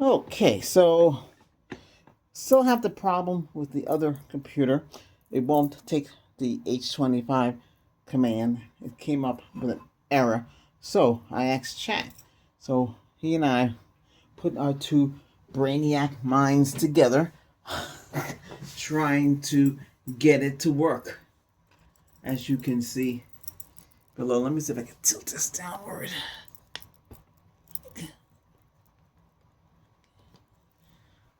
Okay, so still have the problem with the other computer. It won't take the H25 command. It came up with an error. So I asked Chat. So he and I put our two brainiac minds together, trying to get it to work. As you can see below, let me see if I can tilt this downward.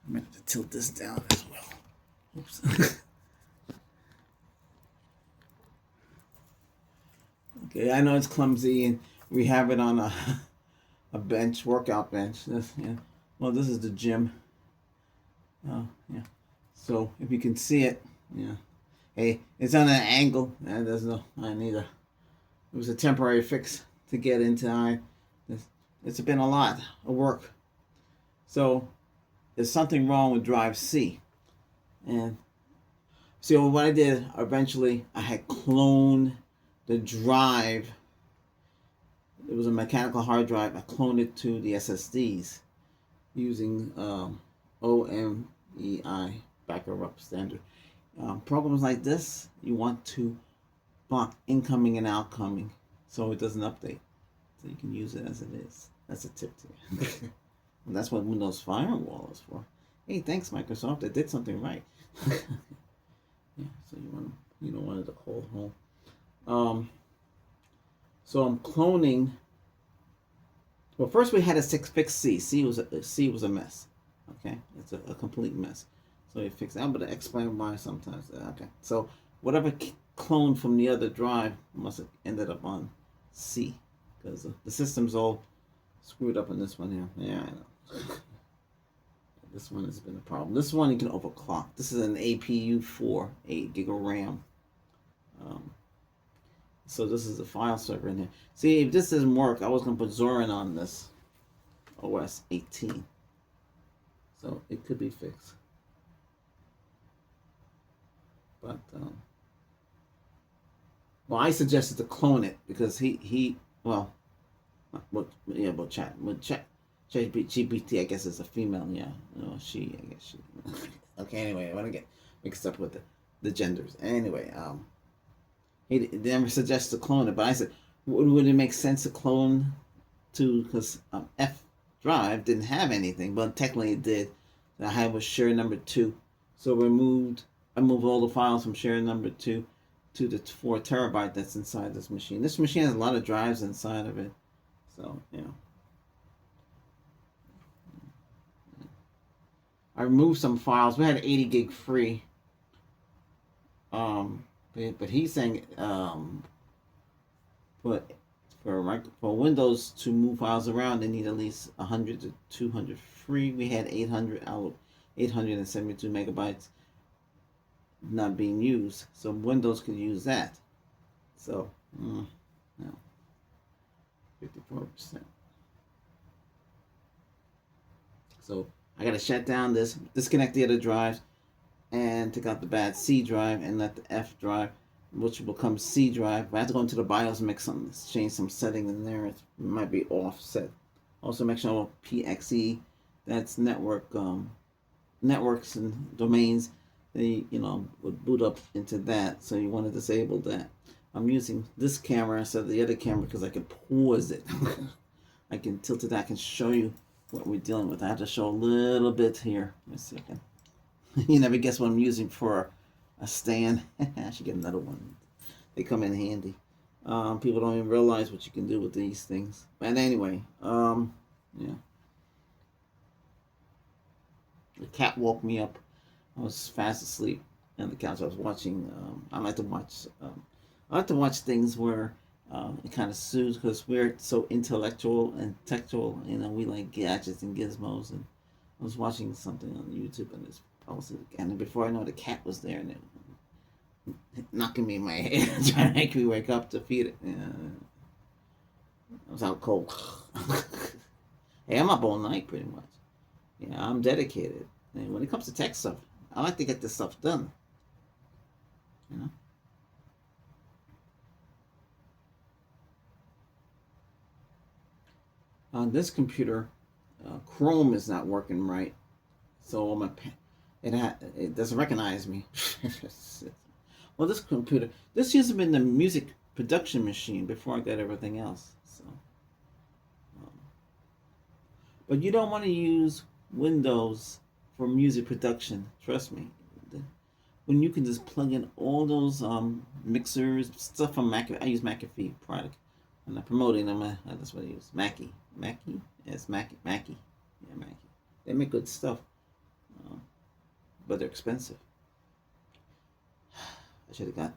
I'm going to tilt this down as well. Oops. Okay, I know it's clumsy, and we have it on a bench, workout bench. Yeah. Well, this is the gym. Oh, yeah. So if you can see it, yeah. Hey, it's on an angle. There's no. I need a. It was a temporary fix to get into. It's been a lot of work. So there's something wrong with drive C, and so what I did eventually, I had cloned the drive. It was a mechanical hard drive. I cloned it to the SSDs using OMEI backup standard. Programs like this, you want to block incoming and outgoing so it doesn't update. So you can use it as it is. That's a tip to you. And that's what Windows Firewall is for. Hey, thanks Microsoft. I did something right. Yeah, so you don't want it to call home. So I'm cloning. Well, first we had to fix C. C was a mess. Okay, it's a complete mess. So we fixed that. I'm gonna explain why sometimes. Okay, so whatever cloned from the other drive must have ended up on C, because the system's all screwed up in this one here. Yeah, I know. This one has been a problem. This one you can overclock. This is an APU 4, 8 gig of RAM. Um, so this is a file server in here. See, if this doesn't work, I was gonna put Zorin on this OS 18. So it could be fixed. But well, I suggested to clone it because well, yeah, well, chat GPT, I guess is a female, yeah, she, I guess she. Okay, anyway, I want to get mixed up with the genders. Anyway, he never suggested to clone it, but I said, would it make sense to clone to, because F drive didn't have anything, but technically it did. I had was share number 2, so I moved all the files from share number 2 to the 4 terabyte that's inside this machine. This machine has a lot of drives inside of it, so I removed some files. We had 80 gig free, but he's saying but for Windows to move files around, they need at least 100 to 200 free. We had 800 out of 872 megabytes not being used, so Windows could use that. So, no, 54%. So I gotta shut down this, disconnect the other drives, and take out the bad C drive and let the F drive, which will become C drive. I have to go into the BIOS and change some setting in there. It might be offset. Also, make sure PXE, that's networks and domains. They would boot up into that. So you want to disable that. I'm using this camera instead of the other camera because I can pause it. I can tilt it. I can show you what we're dealing with. I have to show a little bit here. Let me see if I can. You never guess what I'm using for a stand. I should get another one. They come in handy. People don't even realize what you can do with these things. But anyway, yeah. The cat woke me up. I was fast asleep on the couch. I was watching. I like to watch. I like to watch things where it kind of soothes, because we're so intellectual and textual. We like gadgets and gizmos. And I was watching something on YouTube, and it's posted, and before I know, the cat was there and it knocking me in my head, trying to make me wake up to feed it. Yeah. I was out cold. Hey, I'm up all night pretty much. Yeah, I'm dedicated. And when it comes to tech stuff, I like to get this stuff done. You know. On this computer, Chrome is not working right, so it doesn't recognize me. Well, this computer, this used to be the music production machine before I got everything else. So, um, but you don't want to use Windows for music production. Trust me. When you can just plug in all those mixers, stuff from Mac. I use McAfee product. I'm not promoting them. That's what I use. Mackie. Yes, Mackie. Yeah, Mackie. They make good stuff, uh, but they're expensive. I should have got.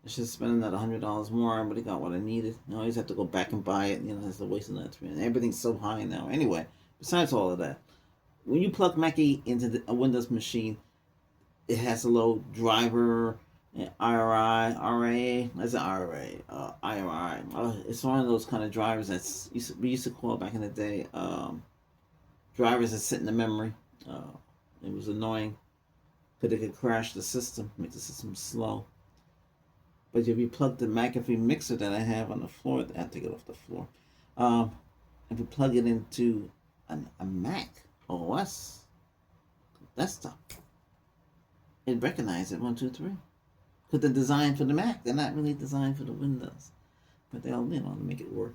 I should spend another $100 more. I would have got what I needed. I always have to go back and buy it. It's a waste of that. And everything's so high now. Anyway, besides all of that, when you plug Mackie into a Windows machine, it has a low driver, IRI, RA, that's an IRA, IRI. It's one of those kind of drivers we used to call back in the day drivers that sit in the memory. It was annoying because it could crash the system, make the system slow. But if you plug the McAfee mixer that I have on the floor, I have to get off the floor. If you plug it into a Mac OS desktop, it recognizes it 1, 2, 3. Because they're designed for the Mac, they're not really designed for the Windows, but they'll make it work.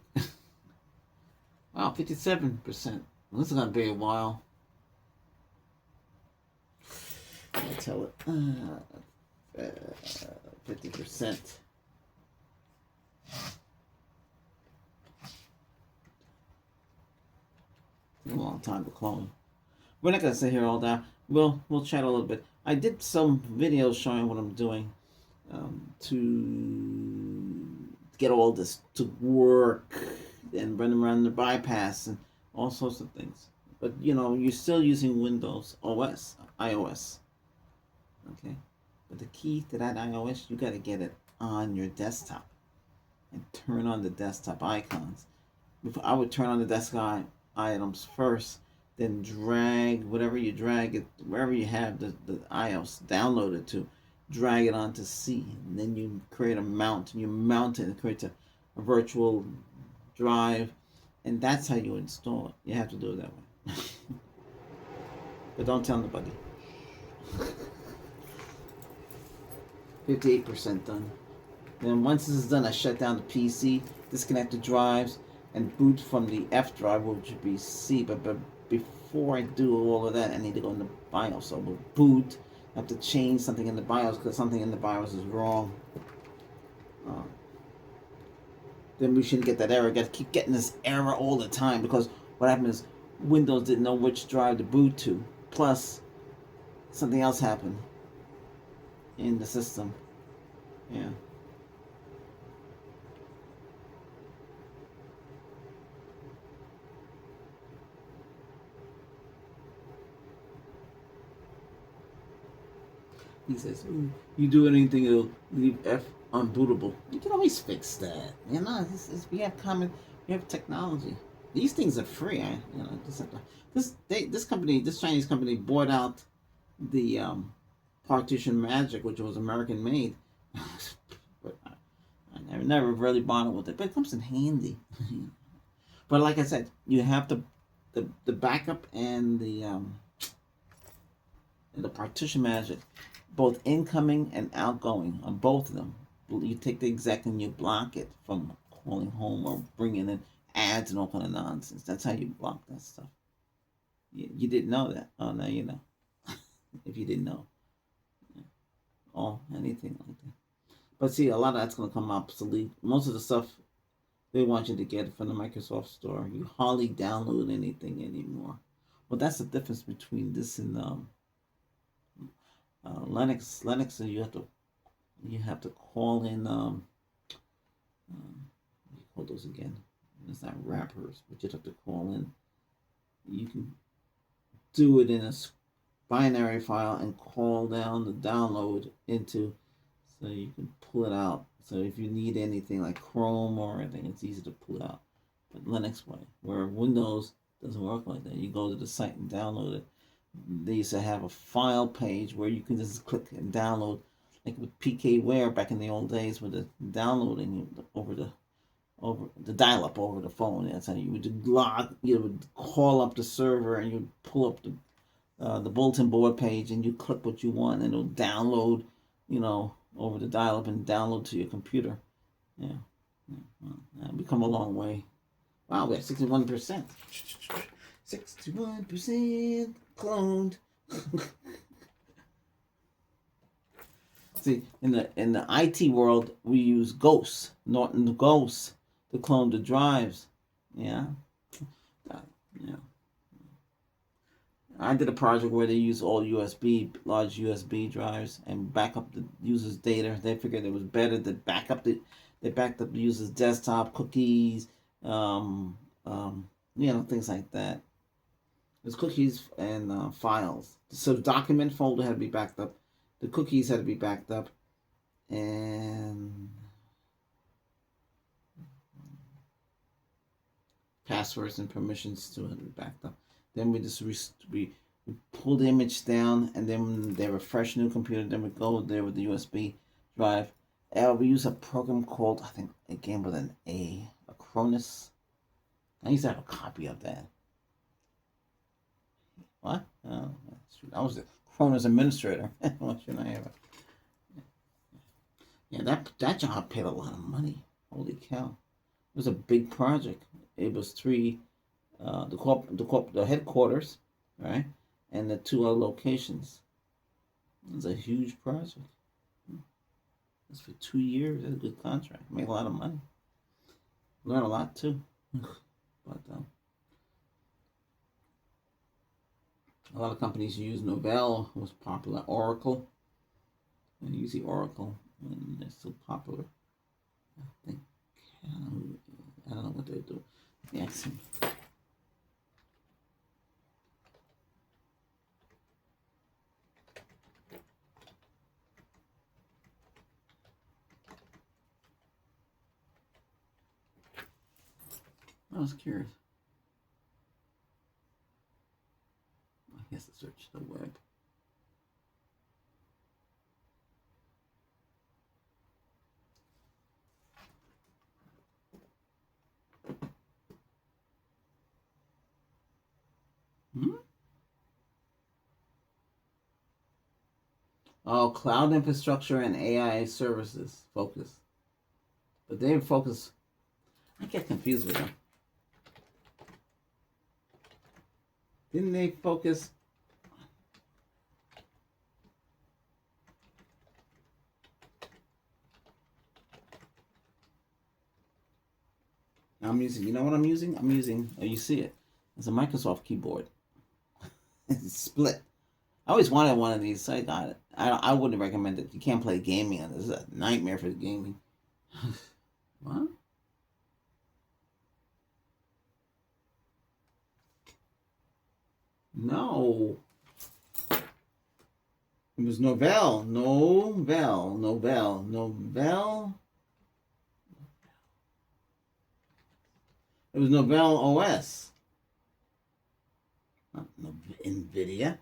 Wow, 57%. Well, this is gonna be a while. I'll tell it. 50%. A long time to clone. We're not gonna sit here all day. We'll chat a little bit. I did some videos showing what I'm doing to get all this to work and run around the bypass and all sorts of things. But you're still using Windows OS, iOS. Okay, but the key to that iOS, you got to get it on your desktop and turn on the desktop icons. I would turn on the desktop items first, then drag whatever you drag it wherever you have the iOS downloaded to, drag it onto C, and then you create a mount. You mount it and create a virtual drive, and that's how you install it. You have to do it that way. But don't tell nobody. 58% done. Then once this is done, I shut down the PC, disconnect the drives, and boot from the F drive, which would be C. But before I do all of that, I need to go in the BIOS. So we'll boot. I have to change something in the BIOS because something in the BIOS is wrong. Then we shouldn't get that error. Got to keep getting this error all the time because what happened is Windows didn't know which drive to boot to. Plus, something else happened in the system. Yeah. He says, you do anything, it'll leave F unbootable. You can always fix that. We have technology. These things are free. This Chinese company bought out the Partition Magic, which was American made. But I never really bothered with it. But it comes in handy. But like I said, you have the backup and the Partition Magic, both incoming and outgoing on both of them. You take the exec and you block it from calling home or bringing in ads and all kind of nonsense. That's how you block that stuff. You didn't know that. Oh, now you know. If you didn't know. Or anything like that. But see, a lot of that's going to come obsolete. Most of the stuff they want you to get from the Microsoft Store, you hardly download anything anymore. Well, that's the difference between this and Linux. Linux, you have to call in what do you call those again? It's not wrappers, but you have to call in. You can do it in a binary file and call down the download into, so you can pull it out. So if you need anything like Chrome or anything, it's easy to pull it out. But Linux way, where Windows doesn't work like that. You go to the site and download it. They used to have a file page where you can just click and download, like with PKWare back in the old days with the downloading over the over the dial-up over the phone. That's how you would log. You would call up the server and you pull up the bulletin board page and you click what you want and it'll download, over the dial-up and download to your computer. Yeah, we've come a long way. Wow, we have 61%. 61% cloned. See, in the IT world, we use Ghosts, Norton Ghosts, to clone the drives. Yeah, yeah. I did a project where they use all large USB drives, and back up the user's data. They figured it was better to back up they backed up the user's desktop, cookies, things like that. There's cookies and files. So the document folder had to be backed up. The cookies had to be backed up, and passwords and permissions too had to be backed up. Then we just we pull the image down, and then they refresh new computer. Then we go there with the USB drive. We use a program called, I think, again with an A, Acronis. I used to have a copy of that. What? Oh, I was the Acronis administrator. What should I have? Yeah, that job paid a lot of money. Holy cow! It was a big project. It was the headquarters, right, and the two other locations. It was a huge project. It's for 2 years. That's a good contract. Made a lot of money. Learn a lot too. But a lot of companies use Novell. It was popular. Oracle. And use the Oracle, and they're still popular. I think. I don't know what they do. Yeah. I was curious. I guess to search the web. Oh, cloud infrastructure and AI services focus. But they focus. I get confused with them. Didn't they focus? I'm using. You know what I'm using? I'm using. Oh, you see it? It's a Microsoft keyboard. It's split. I always wanted one of these, so I got it. I wouldn't recommend it. You can't play gaming on this. This is a nightmare for gaming. What? No. It was Novell. It was Novell OS. Not NVIDIA.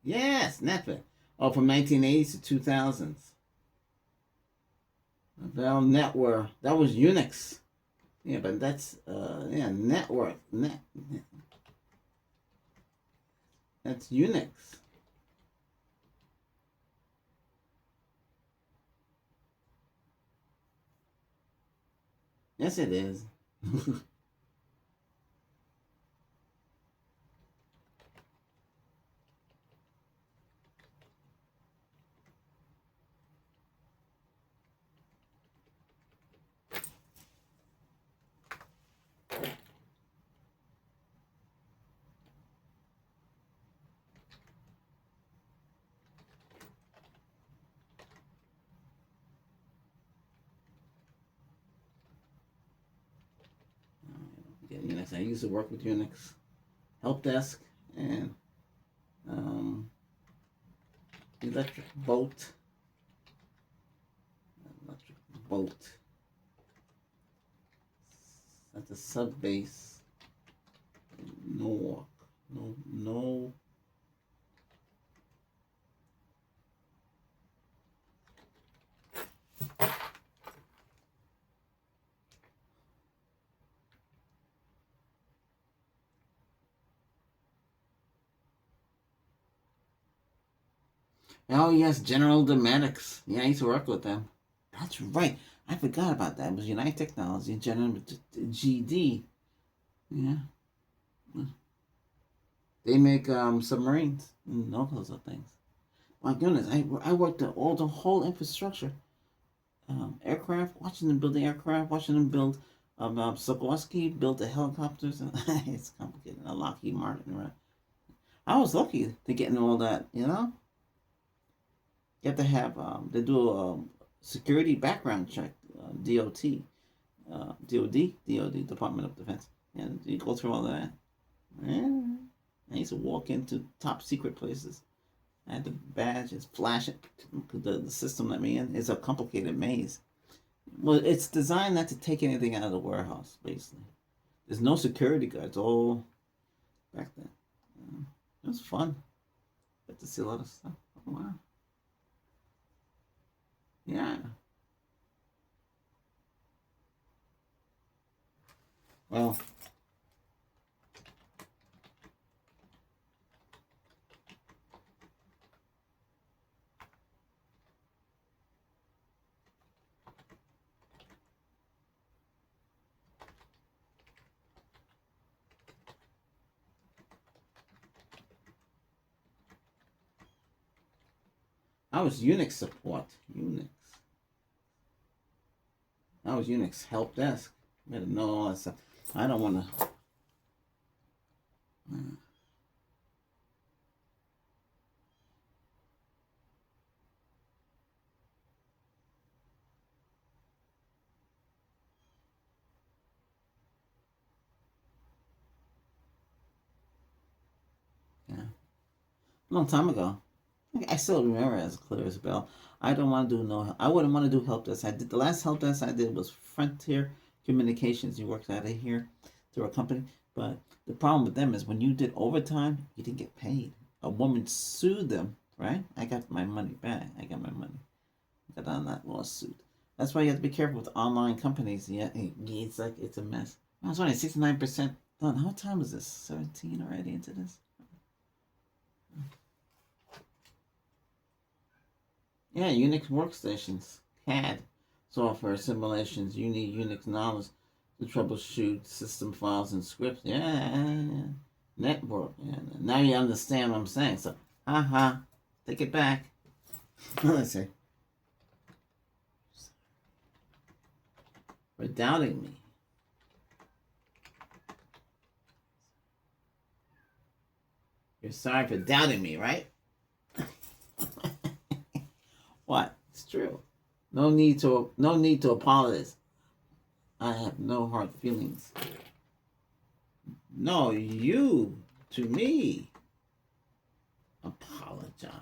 Yes, Netflix. Oh, from 1980s to 2000s. Novell Network. That was Unix. Yeah, but that's network. That's Unix. Yes, it is. Unix. I used to work with Unix help desk and electric boat. Electric boat. That's a sub base. No. Oh yes, General Domestics. Yeah, I used to work with them. That's right. I forgot about that. It was United Technology, General GD. Yeah, they make submarines and all those other things. My goodness, I worked at all the whole infrastructure, aircraft, watching them build the aircraft, watching them build. Sikorsky built the helicopters. It's complicated. A Lockheed Martin, right? I was lucky to get into all that. You know, you have to have they do a security background check, DOT, DOD, Department of Defense, and you go through all of that. Yeah. I used to walk into top secret places. I had the badge, it's flashing. The system let me in. It's a complicated maze. Well, it's designed not to take anything out of the warehouse, basically. There's no security guards all back then. It was fun. Got to see a lot of stuff. Oh, wow. Yeah. Well, I was Unix support. Unix. I was Unix help desk. I had to know all that stuff. I don't want to. Yeah. A long time ago. I still remember it as clear as a bell. I don't want to do no. I wouldn't want to do help desk. I did the last help desk I did was Frontier Communications. You worked out of here through a company, but the problem with them is when you did overtime, you didn't get paid. A woman sued them, right? I got my money back. I got my money. I got on that lawsuit. That's why you have to be careful with online companies. Yeah, it's like it's a mess. I was only 69% done. How time is this? 17 already into this. Yeah, Unix workstations, CAD, software simulations. You need Unix knowledge to troubleshoot system files and scripts. Yeah. Network. Yeah. Now you understand what I'm saying. So, haha, take it back. Let's see. For doubting me. You're sorry for doubting me, right? What? It's true. No need to apologize. I have no hard feelings. No, you to me apologize.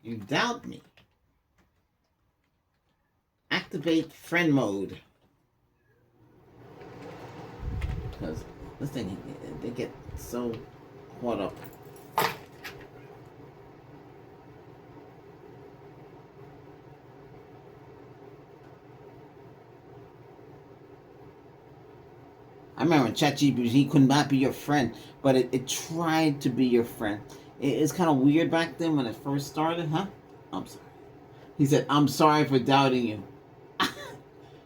You doubt me. Activate friend mode. Because this thing, they get so caught up. I remember ChatGPT could not be your friend, but it tried to be your friend. It's kind of weird back then when it first started, huh? I'm sorry. He said, I'm sorry for doubting you.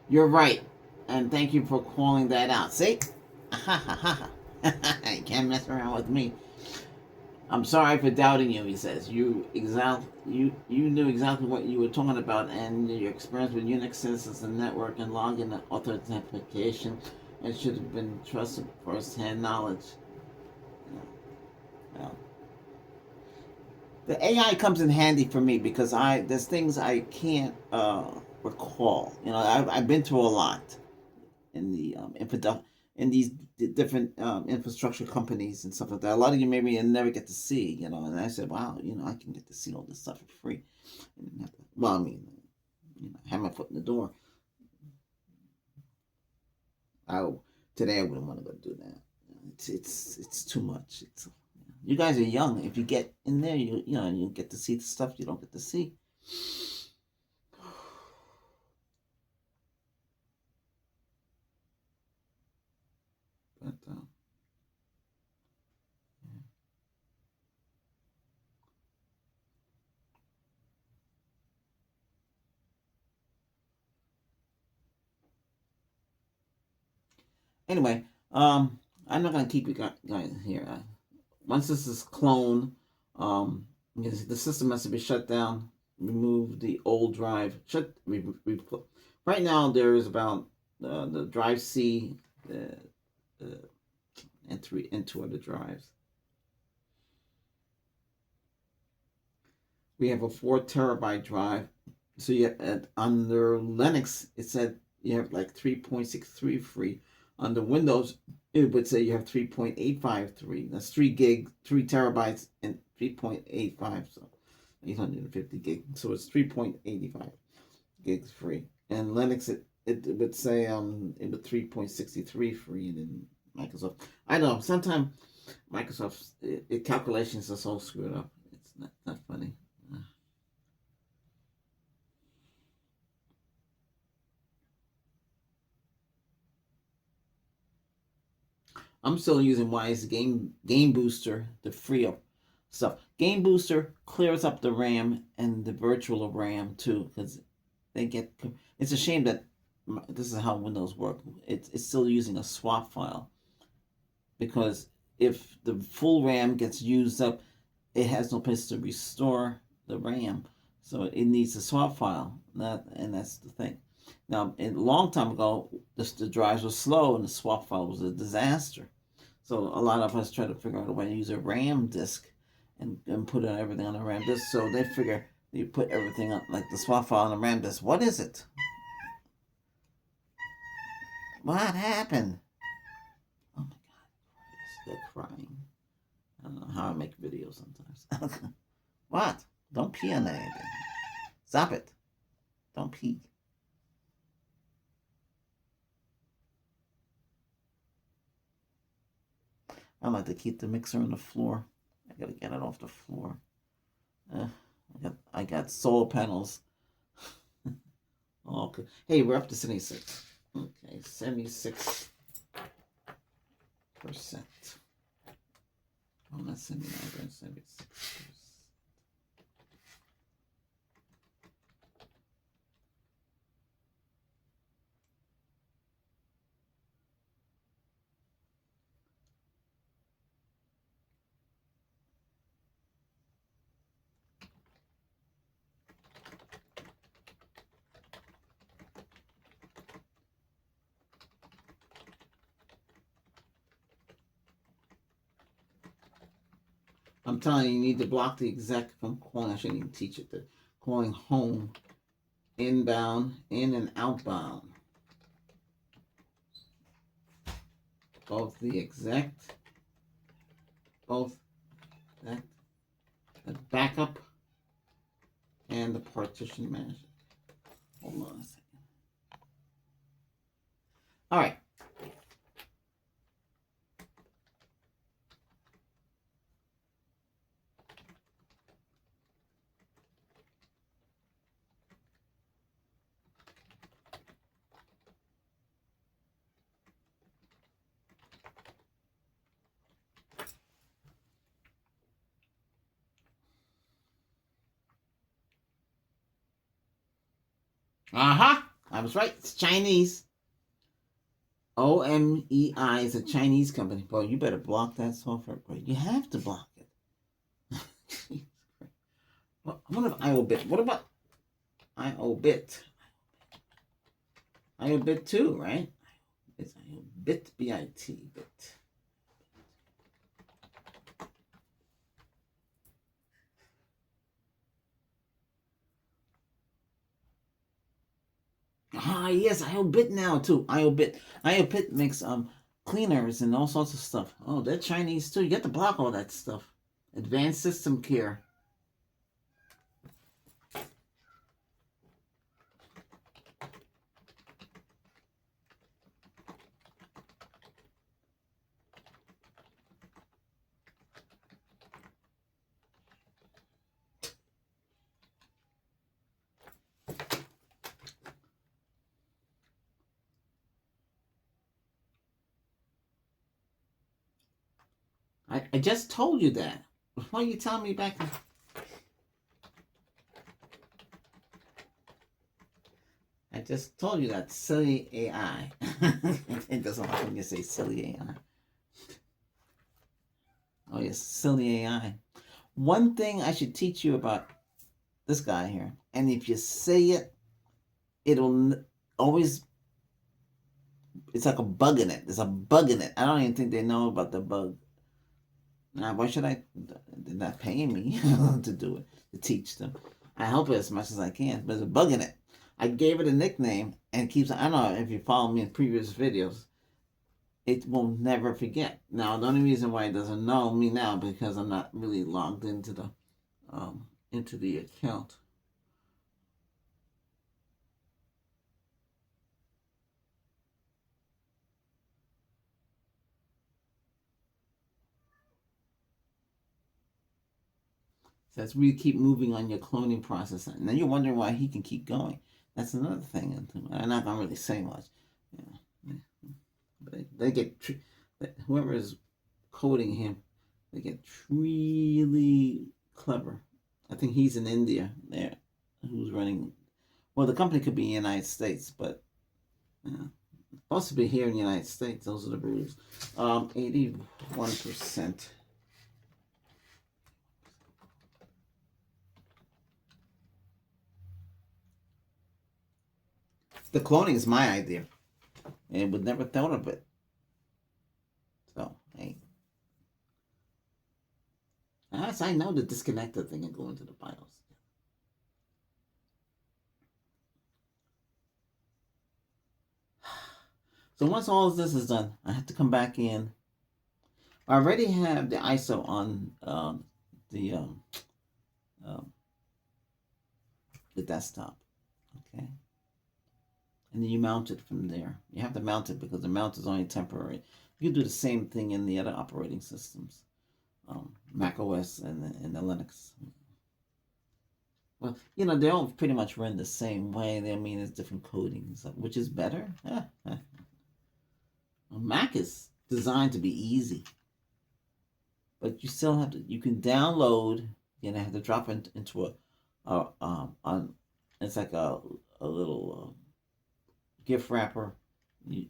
You're right. And thank you for calling that out. See? You can't mess around with me. I'm sorry for doubting you, he says. You knew exactly what you were talking about, and your experience with Unix systems and network and login authentication, and should have been trusted first-hand knowledge. Yeah. The AI comes in handy for me because there's things I can't recall. I've been through a lot in the in these different infrastructure companies and stuff like that. A lot of you maybe never get to see, And I said, wow, I can get to see all this stuff for free. Well, I mean, have my foot in the door. I Today I wouldn't want to go do that. It's too much. You guys are young. If you get in there, you get to see the stuff you don't get to see. But Anyway, I'm not gonna keep you guys here. Once this is cloned, the system has to be shut down. Remove the old drive. Right now there is about the drive C, uh, and two other drives. We have a 4 terabyte drive. So you under Linux it said you have like 3.63 free. Under Windows it would say you have 3.853. That's 3 terabytes and 3.85. So 850 gig. So it's 3.85 gigs free. And Linux it would say it would 3.63 free. And then Microsoft, I don't know, sometimes Microsoft's calculations are so screwed up. It's not funny. I'm still using Wise Game Booster to free up stuff. Game Booster clears up the RAM and the virtual RAM too, because they get. It's a shame that this is how Windows work. It's still using a swap file, because if the full RAM gets used up, it has no place to restore the RAM, so it needs a swap file. And that's the thing. Now, a long time ago, the drives were slow and the swap file was a disaster. So a lot of us try to figure out a way to use a RAM disk and put everything on a RAM disk. So they figure you put everything on, like the swap file on a RAM disk. What is it? What happened? Oh my God, they're crying. I don't know how I make videos sometimes. What? Don't pee on anything. Stop it. Don't pee. I like to keep the mixer on the floor. I gotta get it off the floor. I got solar panels. Okay. Hey, we're up to 76. Okay, 76%. Oh, not 79, but 76%. I'm telling you, you need to block the exec from calling. I shouldn't even teach it. The calling home, inbound, in and outbound. Both the exec, both that, the backup, and the partition manager. Hold on a second. All right. Uh-huh. I was right. It's Chinese. OMEI is a Chinese company. Boy, you better block that software. Boy, you have to block it. Well, I wonder if IOBit. What about IOBit? IOBit too, right? It's IOBit, B-I-T, bit. Ah, yes, IOBit now too. IOBit makes cleaners and all sorts of stuff. Oh, they're Chinese too. You have to block all that stuff. Advanced System Care. I just told you that. Why are you telling me back? I just told you that silly AI. It doesn't like when you say silly AI. Oh yes, silly AI. One thing I should teach you about this guy here, and if you say it, it'll always. It's like a bug in it. There's a bug in it. I don't even think they know about the bug. Now, why should I? They're not paying me to do it, to teach them. I help it as much as I can, but there's a bug in it. I gave it a nickname and it keeps. I don't know if you follow me in previous videos. It will never forget. Now, the only reason why it doesn't know me now because I'm not really logged into the account. So that's where you keep moving on your cloning process, and then you're wondering why he can keep going. That's another thing. I'm not gonna really say much. Yeah. But they get whoever is coding him, they get really clever. I think he's in India there, who's running. Well, the company could be in the United States, but supposed to be here in the United States. Those are the rules. 81%. The cloning is my idea, and would never thought of it. So, hey. As I know to disconnect the thing and go into the BIOS. So once all of this is done, I have to come back in. I already have the ISO on the desktop. Okay. And then you mount it from there. You have to mount it because the mount is only temporary. You can do the same thing in the other operating systems, Mac OS and the Linux. Well, they all pretty much run the same way. I mean, there's different codings, which is better. Mac is designed to be easy, but you still have to. You can download. You have to drop it into it's like a little gift wrapper,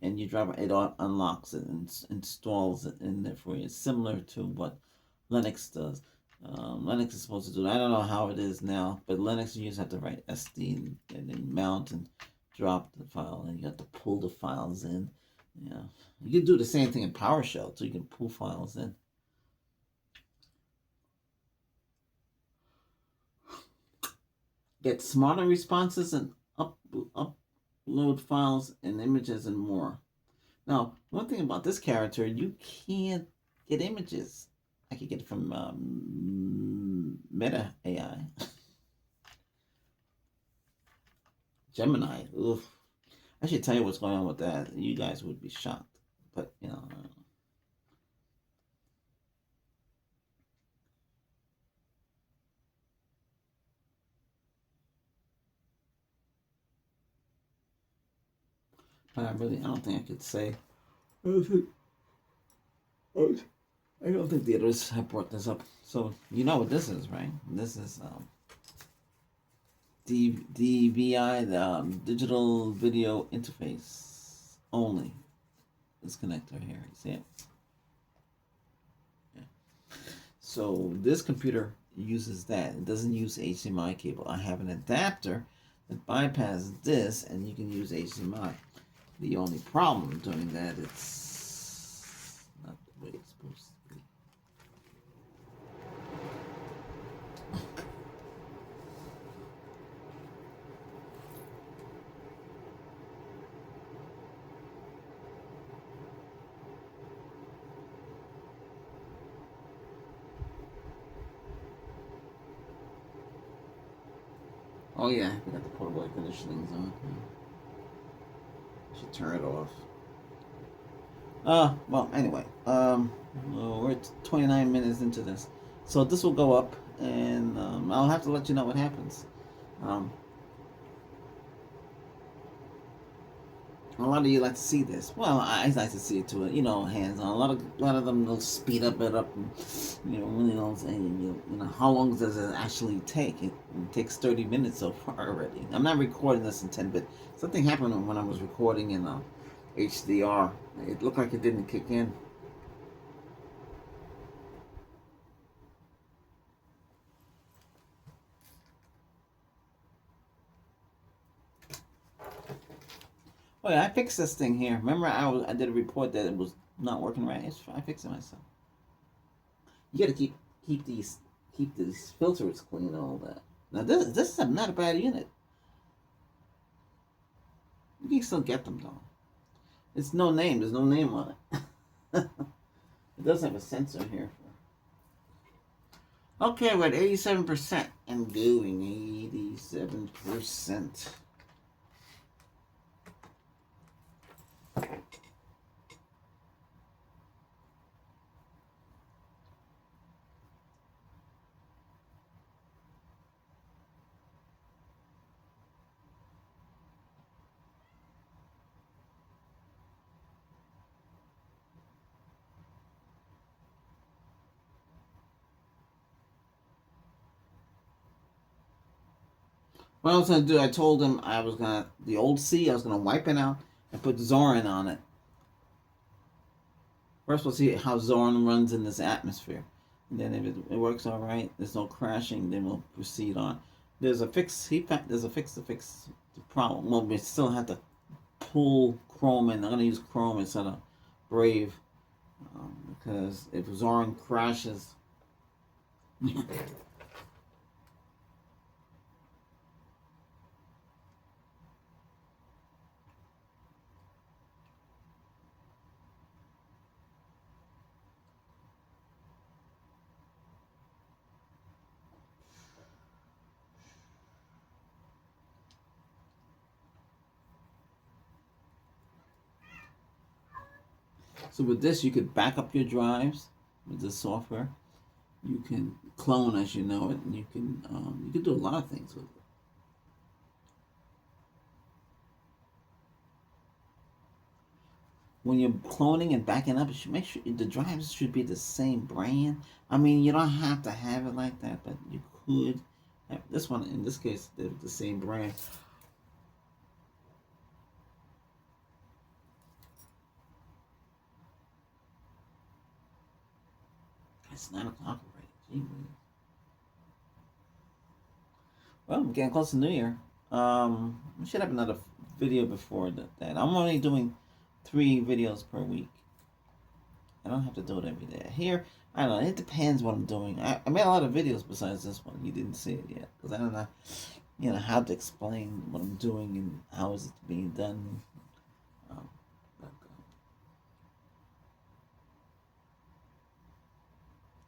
and you drop it. It unlocks it and installs it in there for you. It's similar to what Linux does. Linux is supposed to do. I don't know how it is now, but Linux you just have to write SD and then mount and drop the file, and you have to pull the files in. Yeah, you can do the same thing in PowerShell, so you can pull files in. Get smarter responses and upload files and images and more. Now, one thing about this character, you can't get images. I could get it from Meta AI. Gemini. Oof. I should tell you what's going on with that. You guys would be shocked. But, I don't think I could say. I don't think the others have brought this up. So, you know what this is, right? This is DVI, the digital video interface only. This connector here, you see it? Yeah. So this computer uses that. It doesn't use HDMI cable. I have an adapter that bypasses this, and you can use HDMI. The only problem doing that, it's not the way it's supposed to be. Oh yeah, I forgot to put away conditionings on. Should turn it off. Well, anyway, we're at 29 minutes into this, so this will go up, and I'll have to let you know what happens. A lot of you like to see this. Well, I like to see it too. You know, hands on. A lot of them will speed up, and really don't say. How long does it actually take? It takes 30 minutes so far already. I'm not recording this in 10, but something happened when I was recording in HDR. It looked like it didn't kick in. Oh yeah, I fixed this thing here. Remember, I did a report that it was not working right. I fixed it myself. You got to keep these filters clean and all that. Now this is not a bad unit. You can still get them though. It's no name. There's no name on it. It does have a sensor here. Okay, we're at 87%. I'm doing 87%. What I was gonna do, I told him the old C, I was gonna wipe it out and put Zorin on it. First, we'll see how Zorin runs in this atmosphere, and then if it works all right, there's no crashing, then we'll proceed on. There's a fix. There's a fix to fix the problem. Well, we still have to pull Chrome in. I'm gonna use Chrome instead of Brave because if Zorin crashes. So with this, you could back up your drives with this software. You can clone as you know it, and you can do a lot of things with it. When you're cloning and backing up, you should make sure the drives should be the same brand. I mean, you don't have to have it like that, but you could have this one. In this case, they're the same brand. It's 9 o'clock already. Gee whiz. Well, we're getting close to New Year. We should have another video before that. I'm only doing 3 videos per week. I don't have to do it every day. Here, I don't know. It depends what I'm doing. I made a lot of videos besides this one. You didn't see it yet because I don't know, how to explain what I'm doing and how is it being done. Um,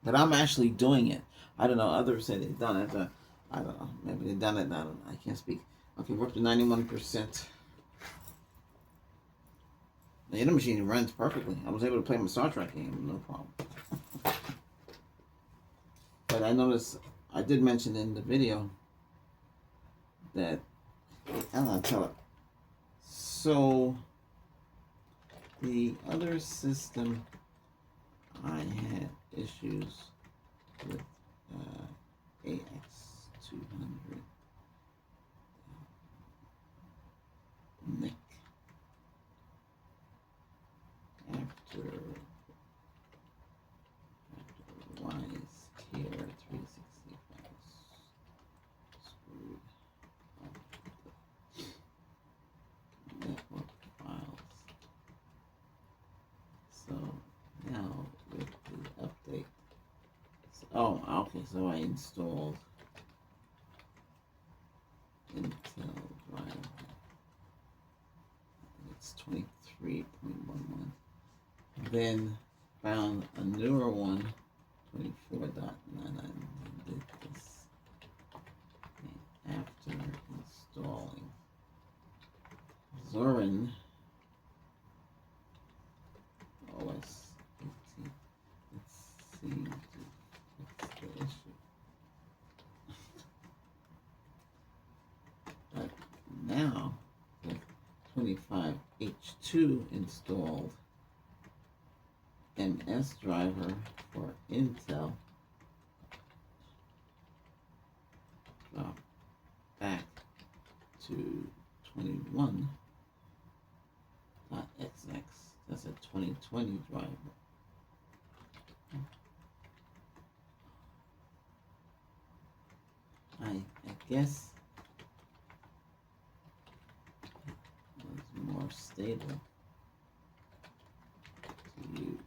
but I'm actually doing it. I don't know. Others say they've done it. But I don't know. Maybe they've done it. I don't know. I can't speak. Okay, we're up to 91%. The inner machine runs perfectly. I was able to play my Star Trek game, no problem. But I noticed, I did mention in the video that, I'm going to tell it. So, the other system, I had issues with AX200 NIC. After Wise Care 365 screwed up the network files. So now with the update, so I installed Intel driver. It's 23.11. Then found a newer one, 24.99, and did this. And after installing Zorin OS 18, it seemed to fix the issue. But now, with 25.8, H2 installed. MS driver for Intel. Drop back to 21.xx. That's a 2020 driver. I guess it's more stable to use.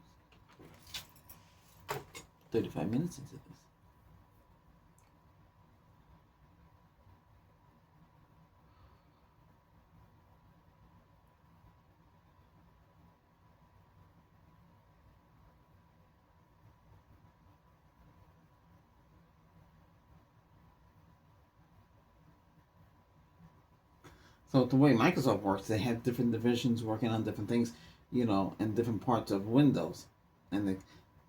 35 minutes into this. So the way Microsoft works, they have different divisions working on different things, in different parts of Windows. And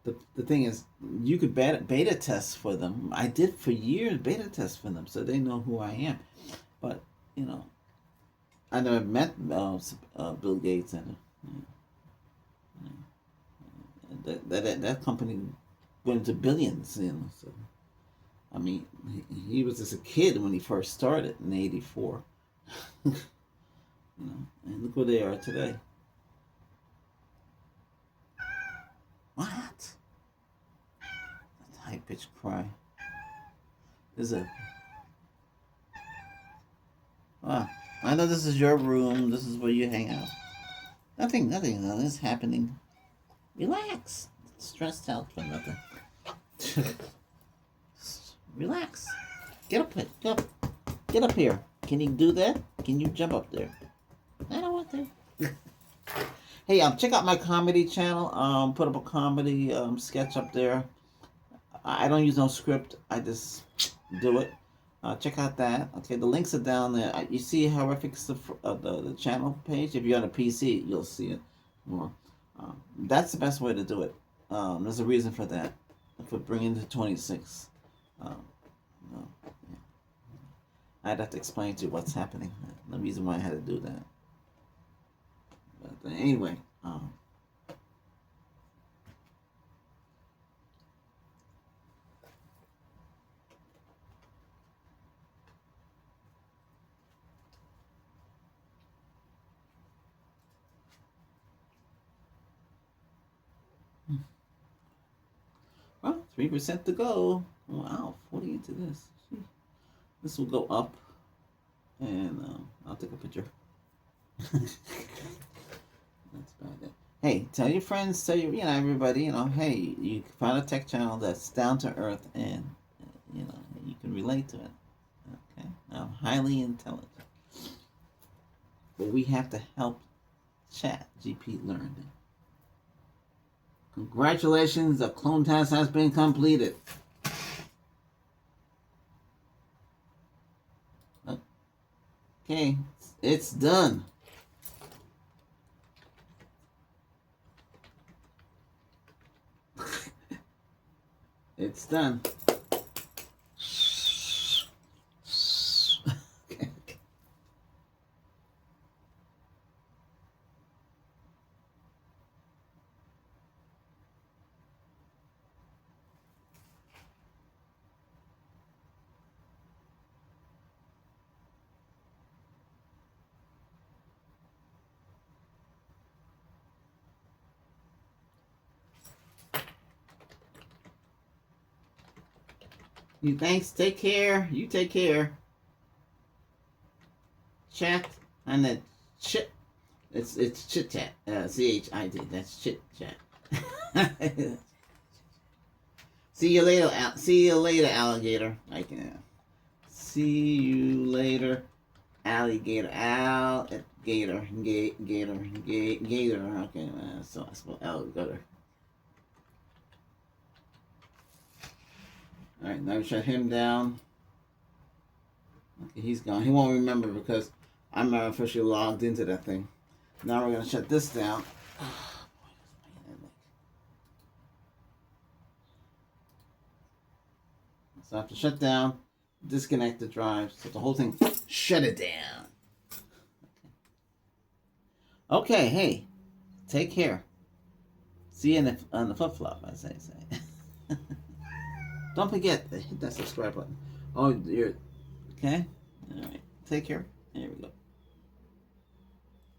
the thing is, you could beta test for them. I did for years beta test for them, so they know who I am. But I never met Bill Gates, and that company went to billions. So I mean, he was just a kid when he first started in '84. And look where they are today. What? That's a high-pitched cry. There's a... Ah, I know this is your room. This is where you hang out. Nothing is happening. Relax. Stressed out for nothing. Relax. Get up here. Can you do that? Can you jump up there? I don't want to. Hey, check out my comedy channel. Put up a comedy sketch up there. I don't use no script. I just do it. Check out that. Okay, the links are down there. You see how I fix the channel page? If you're on a PC, you'll see it more. That's the best way to do it. There's a reason for that. For bringing the 26. I'd have to explain to you what's happening. The reason why I had to do that. But anyway, well, 3% to go. Wow, 40 into this. This will go up, and I'll take a picture. That's about it. Hey, tell your friends, tell everybody, hey, you found a tech channel that's down to earth, and you can relate to it. Okay, I'm highly intelligent, but we have to help ChatGPT learn. Congratulations, the clone test has been completed. Okay, it's done. It's done. Okay. You thanks. Take care. You take care. Chat and the chit. It's chit chat. CHIT. That's chit chat. See you later. See you later, alligator. I can. See you later, alligator. Gator. Gator. Okay, so I spell alligator. Alright, now we shut him down. Okay, he's gone. He won't remember because I'm not officially logged into that thing. Now we're going to shut this down. So I have to shut down, disconnect the drive, so the whole thing, shut it down. Okay, hey, take care. See you on the flip flop, as I say. Don't forget to hit that subscribe button. Oh, you're okay. All right. Take care. Here we go.